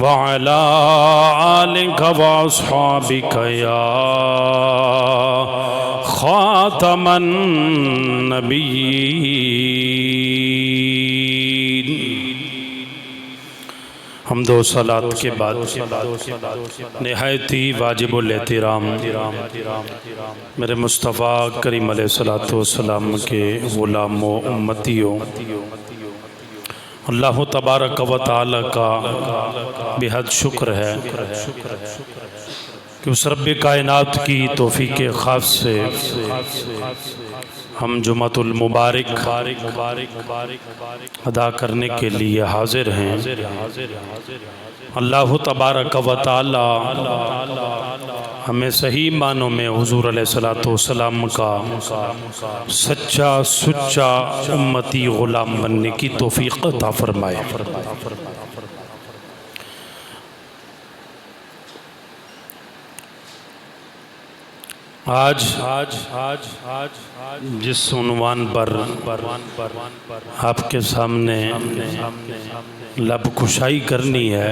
वअला आलिका व अस्हाबिका या खातमन नबिय्यीन। हम्दो सलात के बाद निहायत ही वाजिबुल एहतिराम मेरे मुस्तफ़ा करीम अलैहिस्सलातु वस्सलाम के ग़ुलाम व उम्मतियों, अल्लाह तबारक व तआला का बेहद शुक्र है कि उस रब्बे कायनात की तौफीक ख़ास से हम जुमातुल मुबारक अदा करने के लिए हाजिर हैं। अल्लाह तबारक व तआला हमें सही मानों में हुज़ूर अलैहिस्सलातु वस्सलाम का सच्चा सुच्चा उम्मती ग़ुलाम बनने की तौफीक अता फरमाए। आज जिस उन्वान पर आपके सामने लब कुशाई करनी है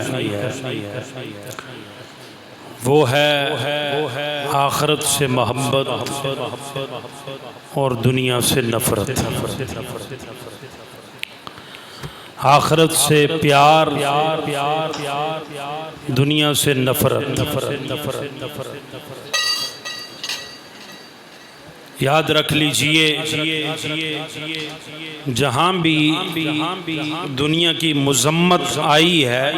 वो है आखिरत से मोहब्बत और दुनिया से नफ़रत। आखिरत से प्यार, दुनिया से नफ़रत। याद रख लीजिए, जहाँ भी दुनिया की मज़म्मत आई है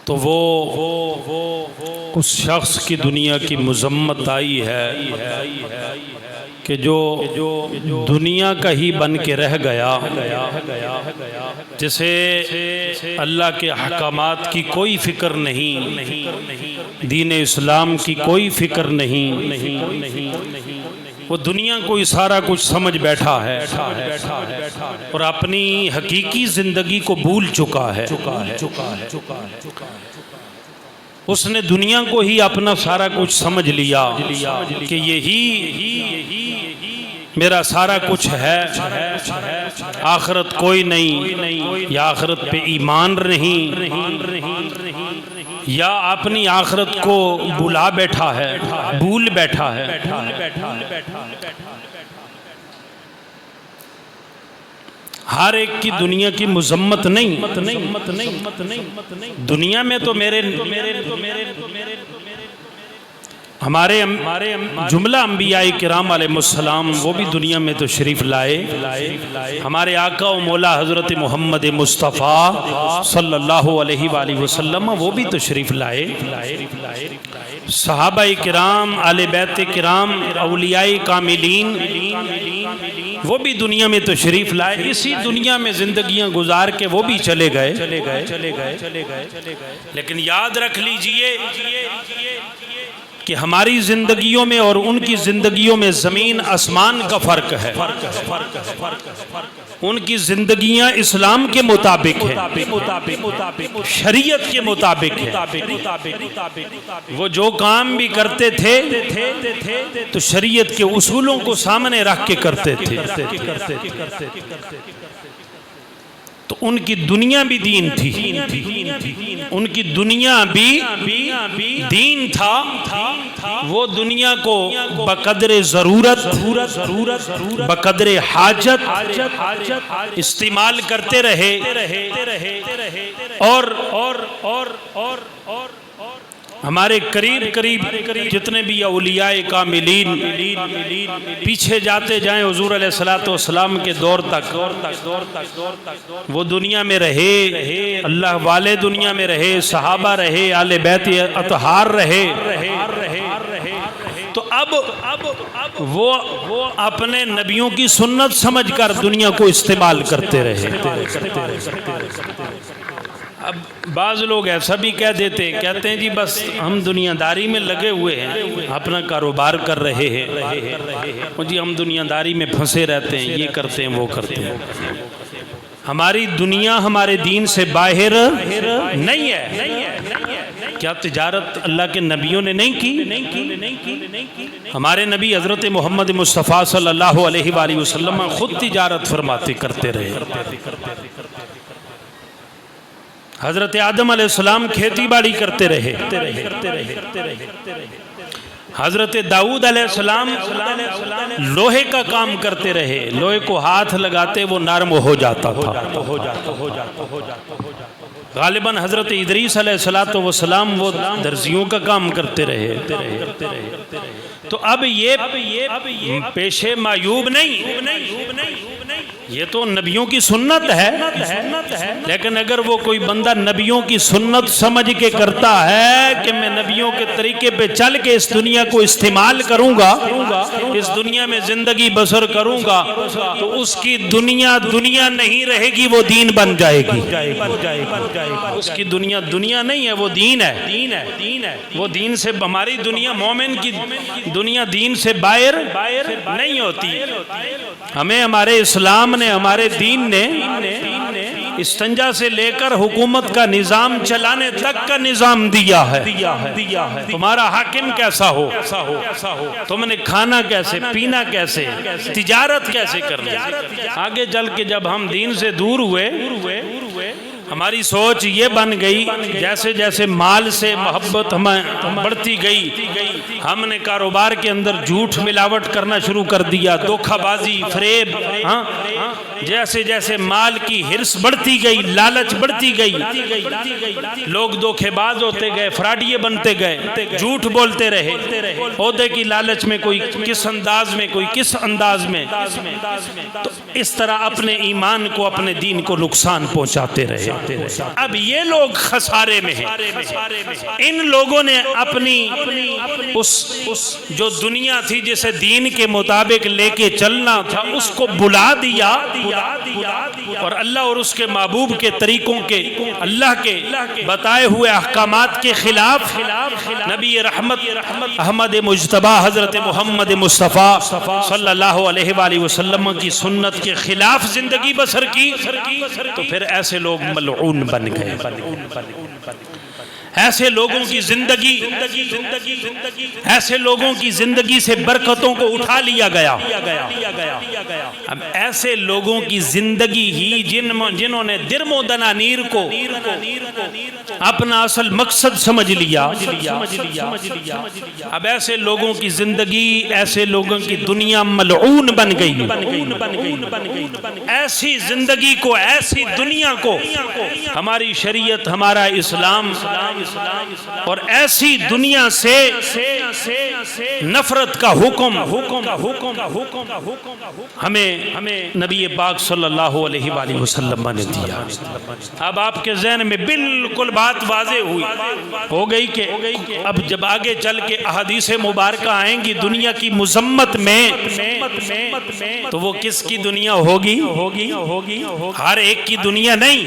तो वो उस शख्स की दुनिया की मज़म्मत आई है कि जो दुनिया का ही बन के रह गया, जिसे अल्लाह के अहकामात की कोई फ़िक्र नहीं, दीन इस्लाम की कोई फ़िक्र नहीं, वो दुनिया को ही सारा कुछ समझ बैठा है और अपनी हकीकी ज़िंदगी को भूल चुका है। उसने दुनिया को ही अपना सारा कुछ समझ लिया कि यही मेरा सारा कुछ है, आखिरत कोई नहीं, या आखिरत पे ईमान नहीं, या अपनी आखिरत को भुला बैठा है, भूल बैठा है। हर एक की दुनिया की मज़म्मत नहीं। दुनिया में तो मेरे हमारे जुमला अंबियाए किराम अलैहिमुस्सलाम वो भी दुनिया में तो शरीफ लाए। हमारे आका व मौला हज़रत मोहम्मद मुस्तफ़ा सल्लल्लाहु अलैहि वसल्लम वो भी तो शरीफ लाए। सहाबाए किराम, आले बैत किराम, औलियाए कामिलीन वो भी दुनिया में तो शरीफ लाए। इसी दुनिया में जिंदगियां गुजार के वो भी चले गए। लेकिन याद रख लीजिए कि हमारी जिंदगियों में और उनकी जिंदगियों में ज़मीन आसमान का फ़र्क है। उनकी जिंदगियां इस्लाम के मुताबिक है, शरीयत के मुताबिक है। वो जो काम भी करते थे तो शरीयत के उसूलों को सामने रख के करते थे। तो उनकी दुनिया भी दीन थी, उनकी दुनिया भी दीन था। वो दुनिया को बकदरे ज़रूरत, बकदरे हाजत इस्तेमाल करते रहे और हमारे करीब जितने भी औलियाए कामिलीन पीछे जाते जाएं हुज़ूर अलैहिस्सलातु वस्सलाम के दौर तक वो दुनिया में रहे, अल्लाह वाले दुनिया में रहे, सहाबा रहे, आले बैत अतहार रहे। तो अब वो अपने नबियों की सुन्नत समझकर दुनिया को इस्तेमाल करते रहे। अब बाज़ लोग ऐसा भी कहते हैं जी बस हम दुनियादारी में लगे हुए हैं, अपना कारोबार कर रहे हैं, और जी हम दुनियादारी में फंसे रहते हैं, ये करते हैं वो करते हैं। हमारी दुनिया हमारे दीन से बाहर नहीं है। क्या तिजारत अल्लाह के नबियों ने नहीं की? हमारे नबी हज़रत मोहम्मद मुस्तफ़ा सल्लल्लाहु अलैहि वसल्लम खुद तिजारत फरमाते करते रहे। हजरत आदम अलैहिस्सलाम खेती बाड़ी करते रहे। हजरत दाऊद अलैहिस्सलाम लोहे का काम करते रहे, लोहे को हाथ लगाते वो नरम हो जाता था। गालिबन हजरत इदरीस अलैहिस्सलाम वो दर्जियों का काम करते रहे। तो अब ये पेशे मायूब नहीं, ये तो नबियों की सुन्नत है। लेकिन अगर वो कोई बंदा नबियों की सुन्नत समझ के करता है कि मैं नबियों के तरीके पे चल के इस दुनिया को इस्तेमाल करूंगा, इस दुनिया में जिंदगी बसर करूंगा, तो उसकी दुनिया नहीं रहेगी, वो दीन बन जाएगी। उसकी दुनिया नहीं है, वो दीन है। वो दीन से, हमारी दुनिया मोमिन की दुनिया दीन से बाहर नहीं होती। हमें हमारे इस्लाम ने, हमारे दीन ने इस्तंजा से लेकर हुकूमत का निजाम चलाने तक का निजाम दिया है। तुम्हारा हाकिम कैसा हो, तुमने खाना कैसे, पीना कैसे, तिजारत कैसे करना। आगे चल के जब हम दीन से दूर हुए, हमारी सोच ये बन गई, जैसे जैसे माल से मोहब्बत हमें बढ़ती गई, हमने कारोबार के अंदर झूठ मिलावट करना शुरू कर दिया, धोखाबाजी, फरेब। जैसे जैसे माल की हिर्स बढ़ती गई, लालच बढ़ती गई, लोग धोखेबाज होते गए, फ्रॉडिये बनते गए, झूठ बोलते रहे, ओहदे की लालच में कोई किस अंदाज में, कोई किस अंदाज में। तो इस तरह अपने ईमान को, अपने दीन को नुकसान पहुंचाते रहे। अब ये लोग खसारे में हैं। इन लोगों ने अपनी उस जो दुनिया थी जिसे दीन के मुताबिक लेके चलना था, उसको बुला दिया और अल्लाह और उसके महबूब के तरीकों के, अल्लाह के बताए हुए अहकामात के खिलाफ नबी रहमत अहमद मुज्तबा हजरत मोहम्मद मुस्तफ़ा सल्लल्लाहु अलैहि वसल्लम की सुन्नत के खिलाफ जिंदगी बसर की। तो फिर ऐसे लोग मलऊन बन गए। ऐसे लोगों की जिंदगी से बरकतों को उठा लिया गया। अब ऐसे लोगों की जिंदगी ही जिन्होंने दिरमो दनानीर को अपना असल मकसद समझ लिया, अब ऐसे लोगों की जिंदगी, ऐसे लोगों की दुनिया मलऊन बन गई। ऐसी जिंदगी को, ऐसी दुनिया को हमारी शरीयत, हमारा इस्लाम और ऐसी दुनिया से नफरत का हुक्म हमें नबी पाक सल्लल्लाहु अलैहि वसल्लम ने दिया। अब आपके ज़हन में बिल्कुल बात वाज़े हो गई कि अब जब आगे चल के अहादीस मुबारक आएंगी दुनिया की मुज़म्मत में, तो वो किसकी दुनिया होगी? हर एक की दुनिया नहीं,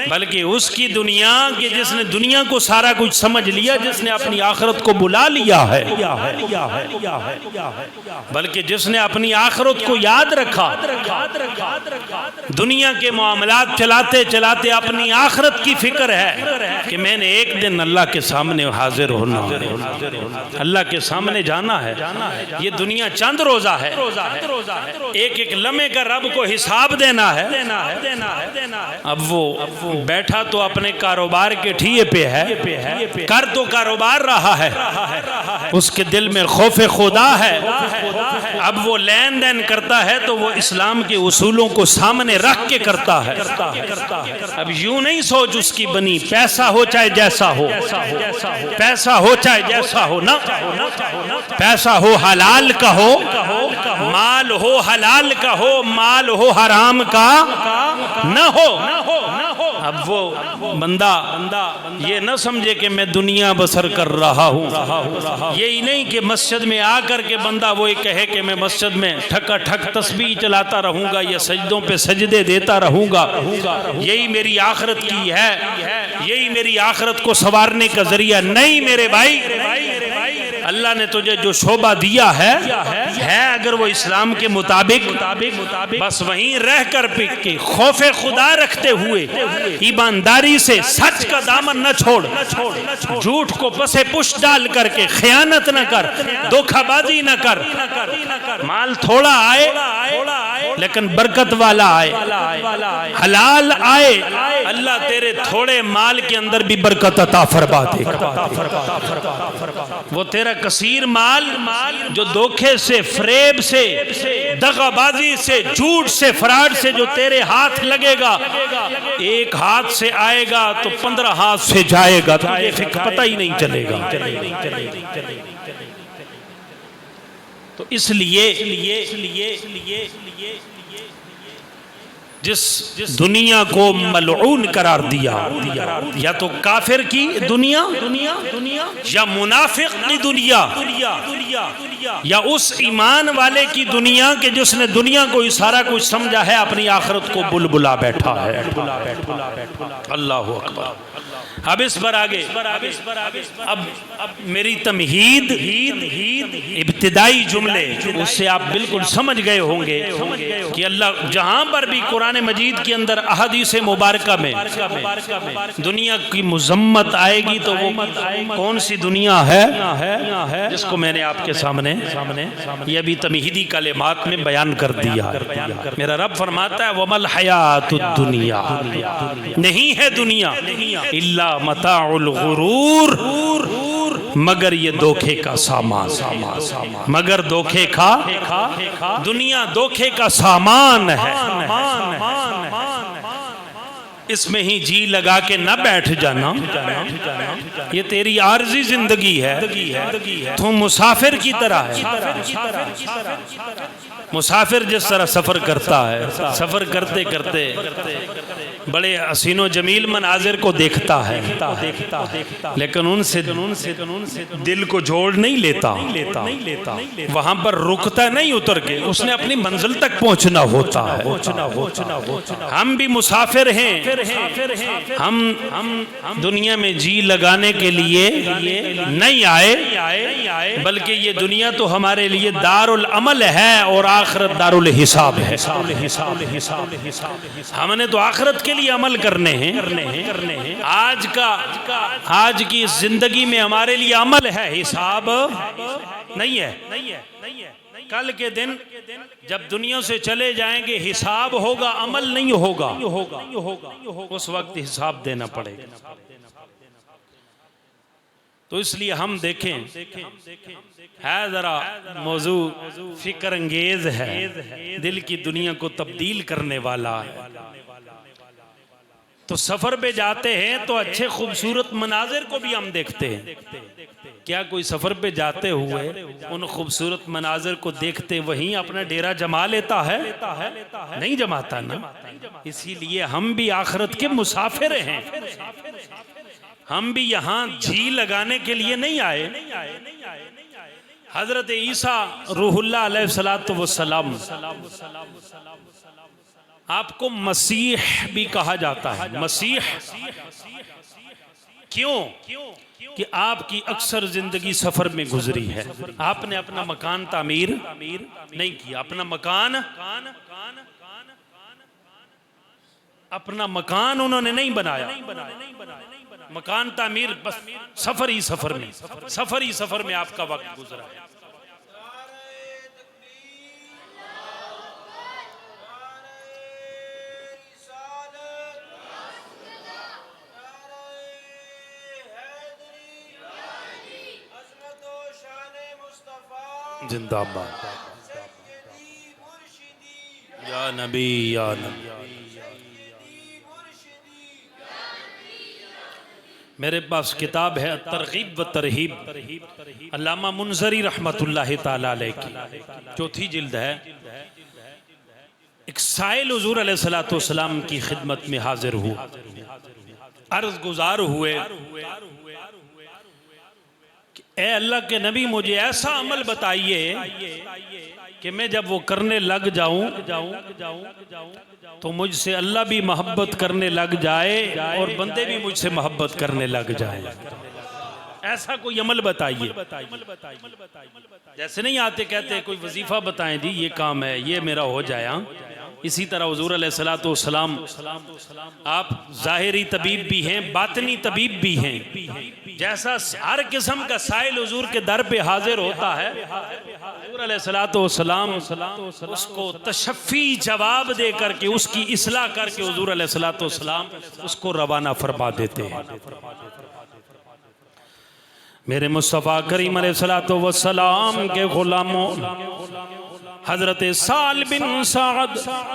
बल्कि उसकी दुनिया कि जिसने दुनिया को सारा कुछ समझ लिया, जिसने अपनी आखिरत को बुला लिया है, बल्कि जिसने अपनी आखिरत को याद रखा। दुनिया के मामलात चलाते चलाते अपनी आखिरत की फिक्र है कि मैंने एक दिन अल्लाह के सामने हाजिर होना, अल्लाह के सामने जाना है। ये दुनिया चंद रोजा है, एक एक लम्हे का रब को हिसाब देना है। अब वो बैठा तो अपने कारोबार के ठिए पे है, कर तो कारोबार रहा है, उसके दिल में खौफ खुदा है। अब वो लेन देन करता है तो वो इस्लाम के उसूलों को सामने रख के करता है। अब यूं नहीं सोच उसकी बनी, पैसा हो चाहे जैसा हो, पैसा हो चाहे जैसा हो ना, पैसा हो हलाल का हो, माल हो हलाल का हो, माल हो हराम का न हो। अब वो बंदा ये न समझे कि मैं दुनिया बसर कर रहा हूँ। यही नहीं कि मस्जिद में आकर के बंदा वो कहे कि मैं मस्जिद में ठका ठक तस्बीह चलाता रहूँगा या सजदों पे सजदे देता रहूँगा, यही मेरी आखिरत की है, यही मेरी आखिरत को संवारने का जरिया। नहीं मेरे भाई, अल्लाह ने तुझे जो शोभा दिया है अगर वो इस्लाम के मुताबिक, बस वहीं रह कर पिक के खौफे खुदा रखते हुए ईमानदारी से सच का दामन न छोड़, झूठ को पसे पुश डाल करके खयानत न कर, धोखाबाजी न कर। माल थोड़ा आए लेकिन बरकत वाला आए, हलाल आए, अल्लाह तेरे थोड़े माल के अंदर भी बरकत अता फरमा देगा। वो तेरा कसीर माल जो धोखे से, फरेब से, दगाबाजी से, झूठ से, फराड से जो तेरे हाथ लगेगा, एक हाथ से आएगा तो 15 हाथ से जाएगा, तुझे फिर पता ही नहीं चलेगा। तो इसलिए जिस दुनिया को मलऊन करार दिया, या तो काफिर की दुनिया या मुनाफिक की दुनिया, या उस ईमान वाले की दुनिया के जिसने दुनिया को सारा कुछ समझा है, अपनी आखिरत को बुलबुला बैठा है। अल्लाहु अकबर। अब इस पर आगे, अब मेरी तमहीद इब्तिदाई जुमले उससे आप बिल्कुल समझ गए होंगे कि अल्लाह जहां पर भी कुरान मजीद के अंदर अहदीस मुबारका में दुनिया की मुजम्मत आएगी तो वो कौन सी दुनिया है जिसको मैंने आपके सामने ये भी तमहीदी कलिमात में बयान कर दिया। मेरा रब फरमाता है वमल हयातुद दुनिया, नहीं है दुनिया इल्ला मताउल गुरूर, मगर ये धोखे का सामान, मगर धोखे का, दुनिया धोखे का सामान है। इसमें ही जी लगा के न बैठ जाना, ये तेरी आर्जी जिंदगी है, तू मुसाफिर की तरह है। मुसाफिर जिस तरह सफर करता है, सफर करते करते बड़े हसीनो जमील मनाजिर को देखता है, लेकिन उनसे दिल को जोड़ नहीं लेता, वहां पर रुकता नहीं, उतर के उसने अपनी मंजिल तक पहुंचना होता है। हम भी मुसाफिर हैं, हम दुनिया में जी लगाने के लिए नहीं आए, बल्कि ये दुनिया तो हमारे लिए दारुल अमल है और आखिरत दारुल हिसाब है। हमने तो आखिरत के लिए अमल करने हैं। आज की इस जिंदगी में हमारे लिए अमल है, हिसाब नहीं है। कल के दिन जब दुनिया से चले जाएंगे हिसाब होगा, अमल नहीं होगा। उस वक्त हिसाब देना पड़ेगा। तो इसलिए हम देखें, है जरा मौजू फिक्र अंगेज है, दिल की दुनिया को तब्दील करने वाला है। तो सफर पे जाते हैं तो अच्छे खूबसूरत मनाजिर को भी हम देखते हैं। क्या कोई सफर पे जाते हुए उन खूबसूरत मनाजिर को देखते वहीं अपना डेरा जमा लेता है? नहीं जमाता ना। इसीलिए हम भी आखिरत के मुसाफिर हैं। हम भी यहाँ जी लगाने के लिए नहीं आए। हजरत ईसा रूहुल्लाह अलैहिस्सलातु वस्सलाम, आपको मसीह भी कहा जाता है। मसीह क्यों? कि आपकी अक्सर जिंदगी सफर में गुजरी है। आपने अपना मकान तामीर नहीं किया, अपना मकान उन्होंने नहीं बनाया। मकान तामीर बस सफर ही सफर में आपका वक्त गुजरा है। जिंदाबाद या नबी या नबी। मेरे पास किताब है तरगीब व तरहीब, अल्लामा मुनज़री रहमतुल्लाहि ताला अलैह की, चौथी जिल्द है। एक साइल हुज़ूर अलैहिस्सलातु वस्सलाम की खिदमत में हाजिर हुआ, अर्ज़ गुजार हुए, ए अल्लाह के नबी मुझे ऐसा अमल बताइए कि मैं जब वो करने लग जाऊं तो मुझसे अल्लाह भी मोहब्बत करने लग जाए और बंदे भी मुझसे मोहब्बत करने लग जाए। ऐसा कोई अमल बताइए। जैसे नहीं आते कहते कोई वजीफा बताएं जी, ये काम है, ये मेरा हो जाए। इसी तरह हुज़ूर अलैहिस्सलातु वस्सलाम आप ज़ाहिरी तबीब भी हैं, बातनी तबीब भी हैं। जैसा हर किस्म का साइल हुज़ूर के दर पे हाजिर होता है, हुज़ूर अलैहिस्सलाम उसको तशफ़ी जवाब दे करके उसकी इस्लाह करके हुज़ूर अलैहिस्सलाम उसको रवाना फरमा देते हैं। मेरे मुस्तफ़ा करीम अलैहिस्सलाम के गुलामों हज़रत साल बिन साद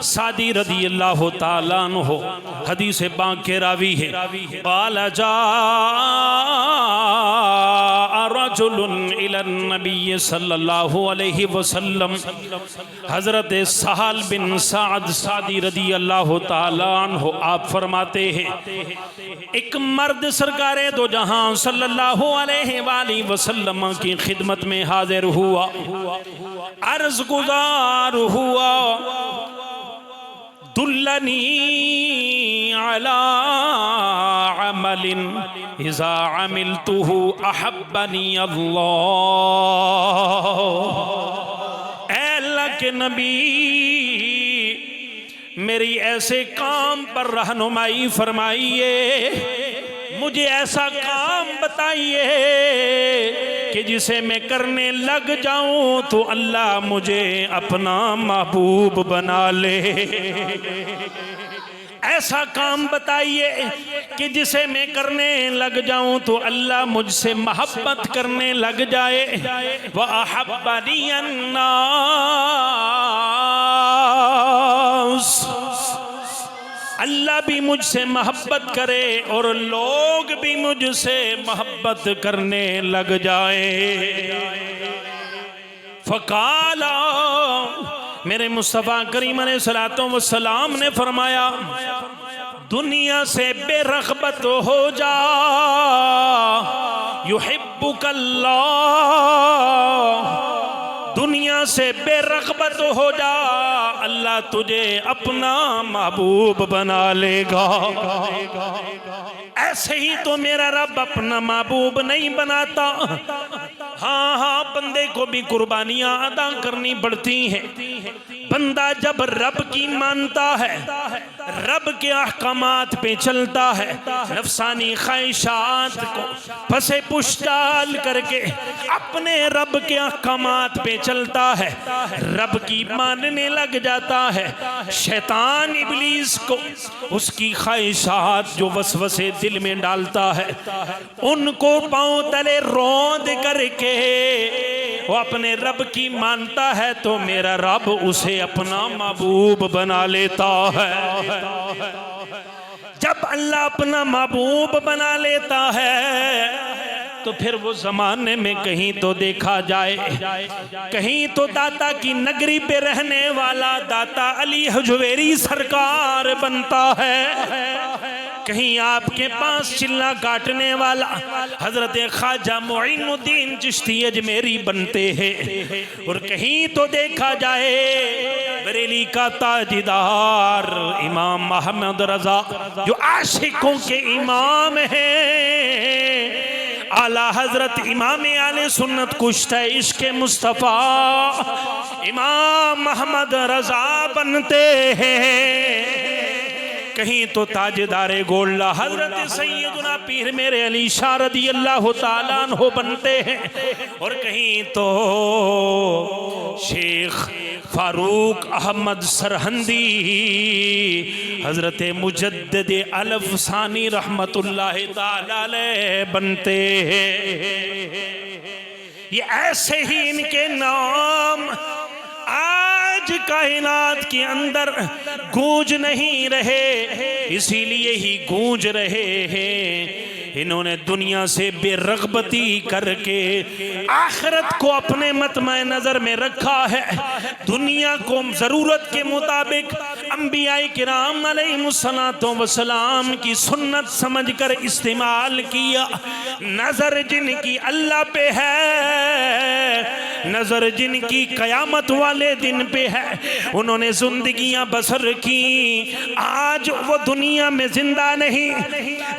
सादी रदी अल्लाह ताला अन्हु हदीस पाक के रावी है। क़ाल जाअ रजुलुन इलन नबी सल्लल्लाहु अलैहि वसल्लम। हज़रत साल बिन साद सादी रदी अल्लाह ताला अन्हु आप फरमाते हैं एक मर्द सरकारे दो जहां सल्लल्लाहु अलैहि वसल्लम की खिदमत में हाजिर हुआ, अर्ज़ गुज़ार हुआ, दुल्लनी अला अमलिन इज़ा अमिलतुहु अहब्बनी अल्लाह। ऐ अल्लाह के नबी मेरी ऐसे काम पर रहनुमाई फरमाइए, मुझे ऐसा काम बताइए कि जिसे मैं करने लग जाऊं तो अल्लाह मुझे अपना महबूब बना ले। ऐसा काम बताइए कि जिसे मैं करने लग जाऊं तो अल्लाह मुझसे मोहब्बत करने लग जाए। व अहब्बनी अन्नास, अल्लाह भी मुझसे मोहब्बत करे और लोग भी मुझसे मोहब्बत करने लग जाए। फ़क़ाला, मेरे मुस्तफ़ा करीम अलैहिस्सलाम ने फरमाया दुनिया से बेरग़बत हो जा, युहिब्बुकल्लाह। दुनिया से बेरग़बत हो जा, अल्लाह तुझे अपना महबूब बना लेगा। ऐसे ही तो मेरा रब अपना महबूब नहीं बनाता। हाँ हाँ, बंदे को भी कुर्बानियां अदा करनी पड़ती हैं। बंदा जब रब की मानता है, रब के अहकामात पे चलता है, नफसानी ख्वाहिशात को फसे पुश डाल करके अपने रब के अहकामात पे चलता है, रब की मानने लग जाता है, शैतान इब्लीस को उसकी ख्वाहिशात जो वसवसे दिल में डालता है उनको पांव तले रौंद करके वो अपने रब की मानता है तो मेरा रब उसे अपना महबूब बना लेता है। जब अल्लाह अपना महबूब बना लेता है तो फिर वो जमाने में कहीं तो देखा जाए, कहीं तो दाता की नगरी पे रहने वाला दाता अली हजवेरी सरकार बनता है, कहीं आपके पास चिल्ला काटने वाला हजरत ख्वाजा मोइनुद्दीन चिश्ती अजमेरी बनते हैं, और कहीं तो देखा जाए बरेली का ताजदार इमाम मोहम्मद रजा जो आशिकों के इमाम हैं, आला हजरत इमाम आले सुन्नत कुश्ता इश्क मुस्तफ़ा इमाम मोहम्मद रजा बनते हैं। कहीं तो ताजदारे गोल्ला हजरत सैयदना पीर मेरे अली शाह रदी अल्लाह ताला अन्हु बनते हैं, और कहीं तो शेख फारूक अहमद सरहंदी हजरत मुजद्दिद अल-अफ़सानी रहमतुल्लाह ताला अलैह बनते हैं। ये ऐसे ही इनके नाम आज कायनात के अंदर गूंज नहीं रहे, इसीलिए ही गूंज रहे हैं। इन्होंने दुनिया से बेरग़बती करके आखिरत को अपने मतमे नज़र में रखा है, दुनिया को ज़रूरत के मुताबिक अंबियाए किराम अलैहिमुस्सलातो वस्सलाम की सुन्नत समझकर इस्तेमाल किया। नज़र जिनकी अल्लाह पे है, नज़र जिनकी क़यामत वाले दिन पे है, उन्होंने ज़िंदगियां बसर की। आज वो दुनिया में जिंदा नहीं,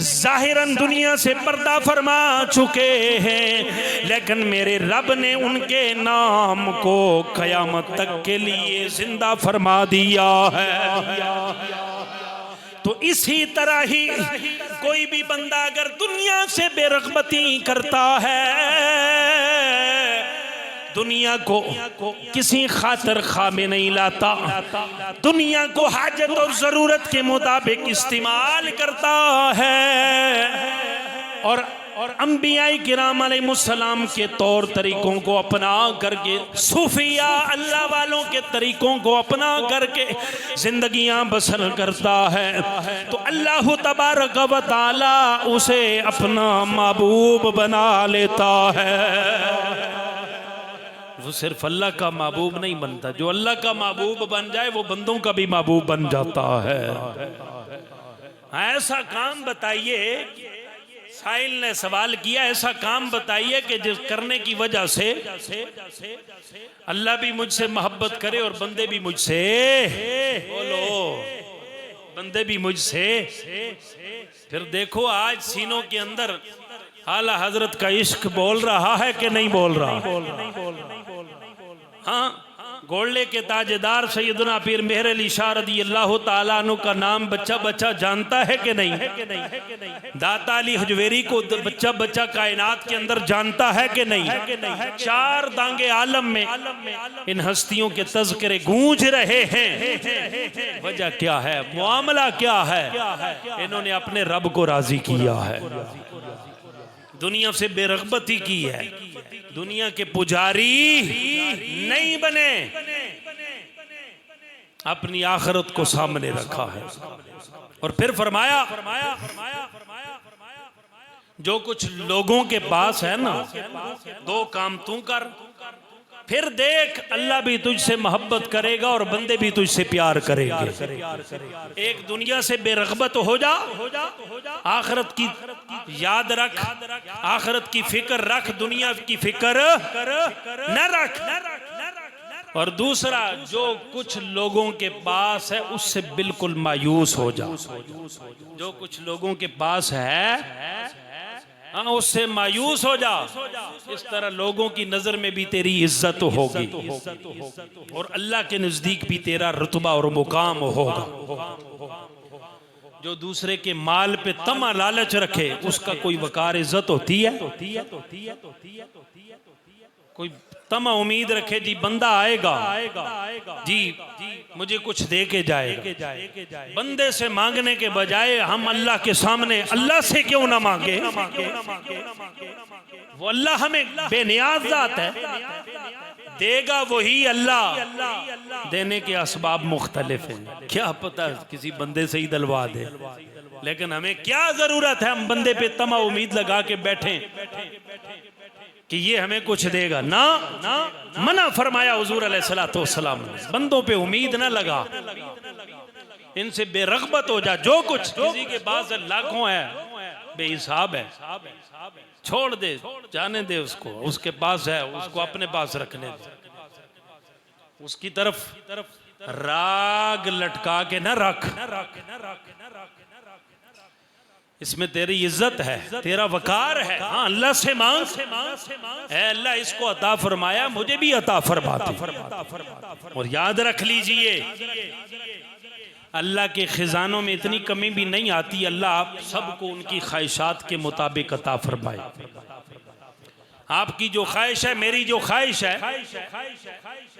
ज़ाहिरन दुनिया से पर्दा फरमा चुके हैं, लेकिन मेरे रब ने उनके नाम को क़यामत तक के लिए जिंदा फरमा दिया है। तो इसी तरह ही कोई भी बंदा अगर दुनिया से बेरग़बती करता है, दुनिया को किसी खातिर खा में नहीं लाता, दुनिया को हाजत और ज़रूरत के मुताबिक इस्तेमाल करता है और अंबियाए किराम अलैहिस्सलाम के तौर तरीकों को अपना करके, सूफिया अल्लाह वालों के तरीकों को अपना करके जिंदगियां बसर करता है, तो अल्लाह तबारक व तआला उसे अपना महबूब बना लेता है। वो सिर्फ अल्लाह का महबूब नहीं बनता, जो अल्लाह का महबूब बन जाए वो बंदों का भी महबूब बन जाता है। ऐसा काम बताइए, साहिल ने सवाल किया, ऐसा काम बताइए कि जिस करने की वजह से अल्लाह भी मुझसे मोहब्बत करे और बंदे भी मुझसे, बोलो, बंदे भी मुझसे। फिर देखो आज सीनों के अंदर आला हजरत का इश्क बोल रहा है कि नहीं बोल रहा? हाँ, गोल्डे के ताजेदार सैयदना पीर मेहर अली शाह रज़ी अल्लाह ताला अन्हु का नाम बच्चा बच्चा जानता है कि नहीं? दाता अली हजवेरी को बच्चा बच्चा कायनात के अंदर जानता है कि नहीं? चार दांगे आलम में इन हस्तियों के तज़किरे गूंज रहे हैं। वजह क्या है, मुआमला क्या है? इन्होंने अपने रब को राजी किया है, दुनिया से बेरग़बती की है, दुनिया के पुजारी नहीं बने, अपनी आखिरत को सामने रखा है। और फिर फरमाया जो कुछ लोगों के पास है ना, दो काम तू कर, फिर देख अल्लाह भी तुझसे मोहब्बत करेगा और बंदे भी तुझसे प्यार करेंगे। एक दुनिया से बेरग़बत हो जा, आखिरत की याद रख, आखिरत की फिक्र रख, दुनिया की फिक्र न रख। और दूसरा, जो कुछ लोगों के पास है उससे बिल्कुल मायूस हो जा, जो कुछ लोगों के पास है हाँ उससे मायूस हो जा। इस तरह लोगों की नजर में भी तेरी इज्जत होगी और अल्लाह के नजदीक भी तेरा रुतबा और मुकाम होगा। जो दूसरे के माल पे तमा लालच रखे उसका कोई वकार इज्जत होती है? कोई तमा उम्मीद रखे जी बंदा आएगा जी मुझे कुछ दे के जाएगा, बंदे से मांगने के बजाय हम अल्लाह के सामने अल्लाह से क्यों ना मांगे? वो अल्लाह हमें बेनियाज ज़ात है, देगा वही अल्लाह, देने के असबाब मुख्तलिफ हैं। क्या पता किसी बंदे से ही दिलवा दे, लेकिन हमें क्या जरूरत है हम बंदे पे तमा उम्मीद लगा के बैठे कि ये हमें कुछ देगा? ना ना, मना फरमाया हुजूर अलैहिस्सलातु वस्सलाम ने, बंदों पे उम्मीद ना लगा, इनसे बेरग़बत हो जा। जो कुछ किसी के पास लाखों है, बेहिसाब है, छोड़ दे, जाने दे उसको, उसके पास है उसको अपने पास रखने दे, उसकी तरफ राग लटका के न रख। इसमें तेरी इज्जत है, तेरा वकार है। हाँ अल्लाह से मांग, ऐ अल्लाह इसको अता फरमाया, मुझे भी अता फरमा दे। और याद रख लीजिए अल्लाह के खजानों में इतनी कमी भी नहीं आती, अल्लाह आप सबको उनकी ख्वाहिशात के मुताबिक अता फरमाए। आपकी जो ख्वाहिश है, मेरी जो ख्वाहिश है,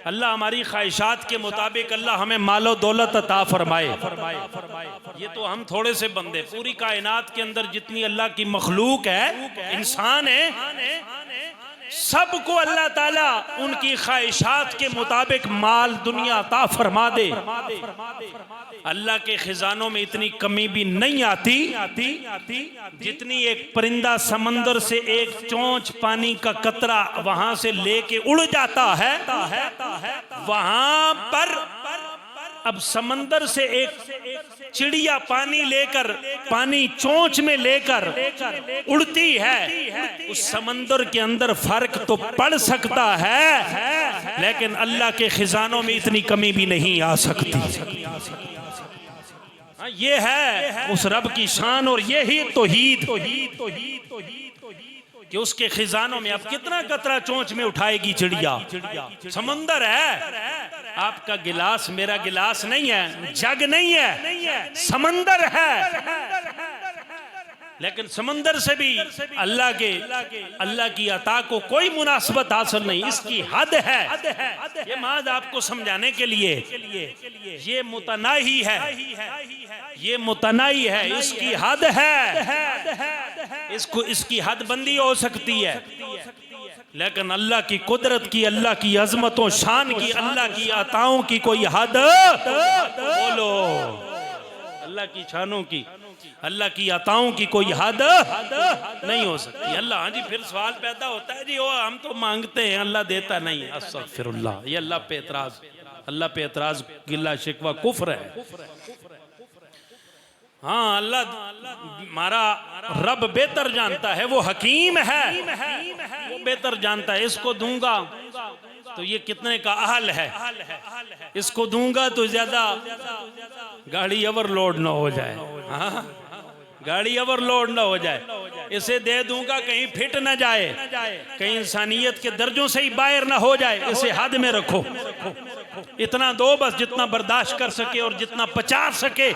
अल्लाह हमारी ख्वाहिशात के मुताबिक अल्लाह हमें मालो दौलत अता फरमाए। ये तो हम थोड़े से बंदे, पूरी कायनात के अंदर जितनी अल्लाह की मखलूक है, इंसान है, सबको अल्लाह ताला उनकी ख्वाहिशात के मुताबिक माल दुनिया अता फरमा दे। अल्लाह के खजानों में इतनी कमी भी नहीं आती जितनी एक परिंदा समंदर से एक चोंच पानी का कतरा वहां से लेके उड़ जाता है, वहां पर अब समंदर से एक चिड़िया पानी लेकर, पानी चोंच में लेकर उड़ती है, उस समंदर के अंदर फर्क तो पड़ सकता है, लेकिन अल्लाह के खजानों में इतनी कमी भी नहीं आ सकती। ये है उस रब की शान और यही तौहीद कि उसके खजानों में अब कितना कतरा चोंच में उठाएगी चिड़िया। समंदर है, आपका गिलास मेरा गिलास नहीं है, जग नहीं है, समंदर है। लेकिन समंदर से भी अल्लाह की अता को कोई मुनासबत हासिल नहीं, इसकी हद है। ये माज आपको समझाने के लिए ये मुतनाही है, ये मुतनाही है, इसकी हद है, इसकी हद बंदी हो सकती है, लेकिन अल्लाह की कुदरत की, अल्लाह की अजमतों शान की, अल्लाह की अताओं की कोई हद, बोलो अल्लाह की शानों की, अल्लाह की अताओं की कोई हद नहीं हो सकती। अल्लाह, हाँ जी, फिर सवाल पैदा होता है जी, वो हम तो मांगते हैं अल्लाह देता नहीं है, अस्तगफिरुल्लाह, ये अल्लाह पे एतराज, अल्लाह पे एतराज गिला शिकवा कुफ्र है। हाँ, अल्लाह हमारा रब बेहतर जानता है, वो हकीम है, वो बेहतर जानता है, इसको दूंगा तो ये कितने का अहल है, इसको दूंगा तो ज्यादा गाड़ी ओवरलोड ना हो जाए, हाँ गाड़ी ओवरलोड ना हो जाए, इसे दे दूंगा कहीं फिट ना जाए, कहीं इंसानियत के दर्जों से ही बाहर ना हो जाए, इसे हद में रखो, इतना दो बस जितना बर्दाश्त कर सके और जितना पचा सके।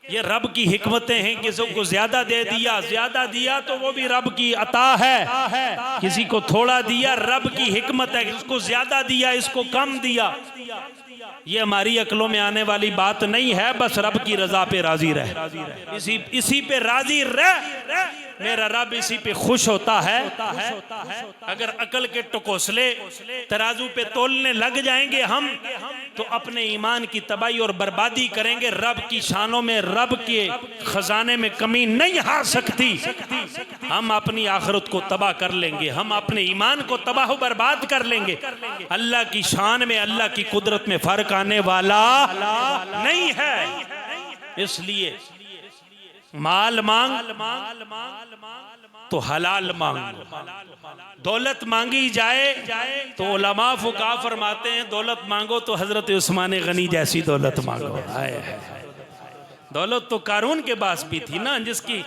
ये रब की हिकमतें हैं, किसी को ज्यादा दे दिया, ज्यादा दिया तो वो भी रब की अता है, किसी को थोड़ा दिया रब की हिकमत है, इसको ज्यादा दिया इसको कम दिया, ये हमारी अक्लों में आने वाली बात नहीं है। बस रब की रजा पे राजी रहे, इसी पे राजी रह, मेरा रब इसी पे खुश होता है। अगर अकल के टकोसले तराजू पे तोलने लग जाएंगे हम, तो अपने ईमान की तबाही और बर्बादी करेंगे। रब की शानों में, रब के खजाने में कमी नहीं आ सकती। हम अपनी आखिरत को तबाह कर लेंगे, हम अपने ईमान को तबाह बर्बाद कर लेंगे। अल्लाह की शान में, अल्लाह की कुदरत में फर्क आने वाला नहीं है। इसलिए माल मांग तो हलाल मांग, दौलत मांगी जाए तो उलमा फुका फरमाते हैं दौलत मांगो तो हजरत उस्मान गनी जैसी दौलत मांगो। दौलत तो कारून के पास भी थी ना, जिसकी